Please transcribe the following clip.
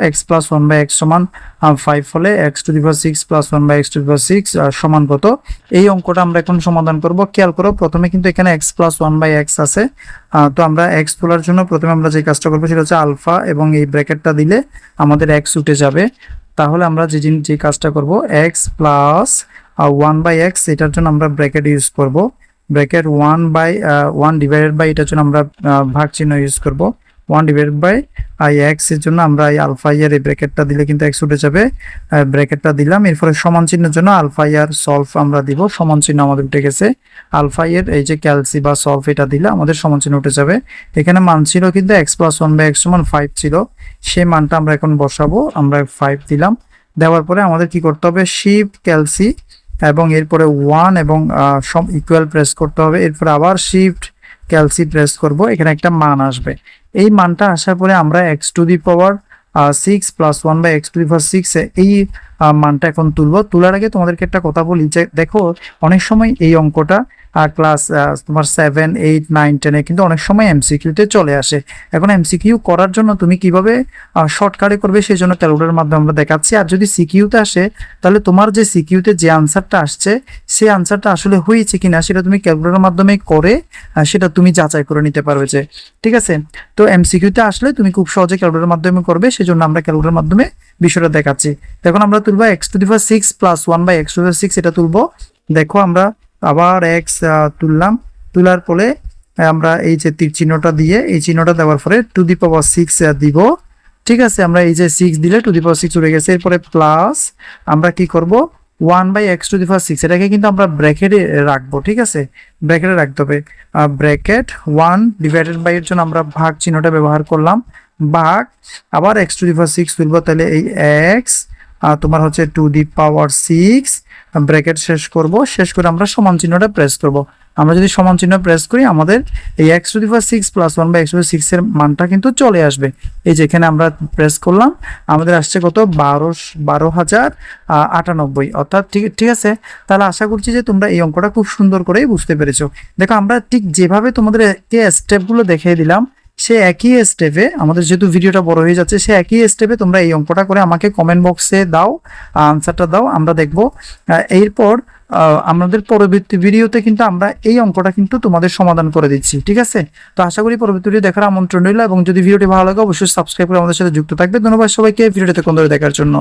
X plus one by x সমান 5 হলে x to the power 6 plus one by x to the power 6 সমান কত? এই অঙ্কটা আমরা এখন সমাধান করব। খেয়াল করো, প্রথমে কিন্তু এখানে x plus one by x আছে। তো আমরা এক্স তোলার জন্য প্রথমে আমরা যে কাজটা করবো সেটা হচ্ছে আলফা এবং এই ব্র্যাকেটটা দিলে আমাদের এক্স উঠে যাবে। তাহলে আমরা যে কাজটা করব, x plus one by x, এটার জন্য আমরা ব্র্যাকেট ইউজ করব। ব্র্যাকেট ওয়ান ডিভাইডেড বাই, এটার জন্য আমরা ভাগ চিহ্ন ইউজ করব। 1 ডিভাইডেড বাই এক্স এর জন্য আমরা এই আলফা ইয়ার এই ব্র্যাকেটটা দিলে কিন্তু এক্স উঠে যাবে। ব্র্যাকেটটা দিলাম, এরপরে সমান চিহ্নের জন্য আলফা ইয়ার সলভ আমরা দিব। সমান চিহ্ন আমাদের উঠে গেছে। আলফা ইয়ার এই যে ক্যালসি বা সলভ, এটা দিলে আমাদের সমান চিহ্ন উঠে যাবে। এখানে মান ছিল কিন্তু x plus one by x সমান 5 ছিল, সেই মানটা আমরা এখন বসাবো। আমরা 5 দিলাম। দেওয়ার পরে আমাদের কি করতে হবে, শিফট ক্যালসি এবং এরপরে 1 এবং সব ইকুয়াল প্রেস করতে হবে। এরপরে আবার শিফট ক্যালসি প্রেস করব, এখানে একটা মান আসবে। এই মানটা আসার পরে আমরা x to the power 6 plus one by x to the power 6 এই মানটা এখন তুলবো। তোলার আগে তোমাদেরকে একটা কথা বলি যে দেখো, অনেক সময় এই অঙ্কটা ক্লাস তোমার 7, 8, 9, 10 কিন্তু অনেক সময় এমসিকিউতে চলে আসে। এখন এমসিকিউ করার জন্য তুমি কিভাবে শর্টকাটে করবে সেই জন্য ক্যালকুলেটরের মাধ্যমে আমরা দেখাচ্ছি। আর যদি সিকিউতে আসে, তাহলে তোমার যে সিকিউতে যে আনসারটা আসছে সেই আনসারটা আসলে হয়েছে কিনা সেটা তুমি ক্যালকুলেটরের মাধ্যমে করে সেটা তুমি যাচাই করে নিতে পারবে যে ঠিক আছে। তো এমসিকিউতে আসলে তুমি খুব সহজে ক্যালকুলেটরের মাধ্যমে করবে, সেজন্য আমরা ক্যালকুলেটরের মাধ্যমে বিষয়টা দেখাচ্ছি। এখন আমরা তুলবো x to the power 6 plus one by x to the power 6, এটা তুলবো। দেখো আমরা আবার এক্স তুললাম। তোলার পরে আমরা এই যে তীর চিহ্নটা দিয়ে, এই চিহ্নটা দেওয়ার পরে টু দি পাওয়ার 6 দিব। ঠিক আছে, আমরা এই যে 6 দিলে টু দি পাওয়ার 6 উঠে গেছে। এরপরে প্লাস আমরা কি করব, 1 by x to the power 6, এটাকে কিন্তু আমরা ব্র্যাকেটে রাখবো। ঠিক আছে, ব্র্যাকেটে রাখতে হবে। ব্র্যাকেট 1 ডিভাইডেড বাই এর জন্য আমরা ভাগ চিহ্নটা ব্যবহার করলাম। ভাগ আবার এক্স টু দি পাওয়ার 6 তুলবো, তাহলে এই এক্স তোমার হচ্ছে টু দি পাওয়ার 6 ব্র্যাকেট শেষ করব। শেষ করে আমরা সমান চিহ্নটা প্রেস করব। আমরা যদি সমান চিহ্ন প্রেস করি, আমাদের এই x to the power 6 plus one by x to the power 6 এর মানটা কিন্তু চলে আসবে। এই যে এখানে আমরা প্রেস করলাম, আমাদের আসছে কত, 12,098, অর্থাৎ ঠিক আছে। তাহলে আশা করছি যে তোমরা এই অঙ্কটা খুব সুন্দর করেই বুঝতে পেরেছো। দেখো, আমরা ঠিক যেভাবে তোমাদেরকে স্টেপগুলো দেখিয়ে দিলাম, সে একই স্টেপে, আমাদের যেহেতু ভিডিওটা বড় হয়ে যাচ্ছে, সে একই স্টেপে তোমরা এই অঙ্কটা করে আমাকে কমেন্ট বক্সে দাও, আনসারটা দাও, আমরা দেখবো। এরপর আমাদের পরবর্তী ভিডিওতে কিন্তু আমরা এই অঙ্কটা কিন্তু তোমাদের সমাধান করে দিচ্ছি। ঠিক আছে, তো আশা করি পরবর্তী ভিডিও দেখার আমন্ত্রণ রইল, এবং যদি ভিডিওটি ভালো লাগে অবশ্যই সাবস্ক্রাইব করে আমাদের সাথে যুক্ত থাকবে। ধন্যবাদ সবাইকে ভিডিওটি তখন ধরে দেখার জন্য।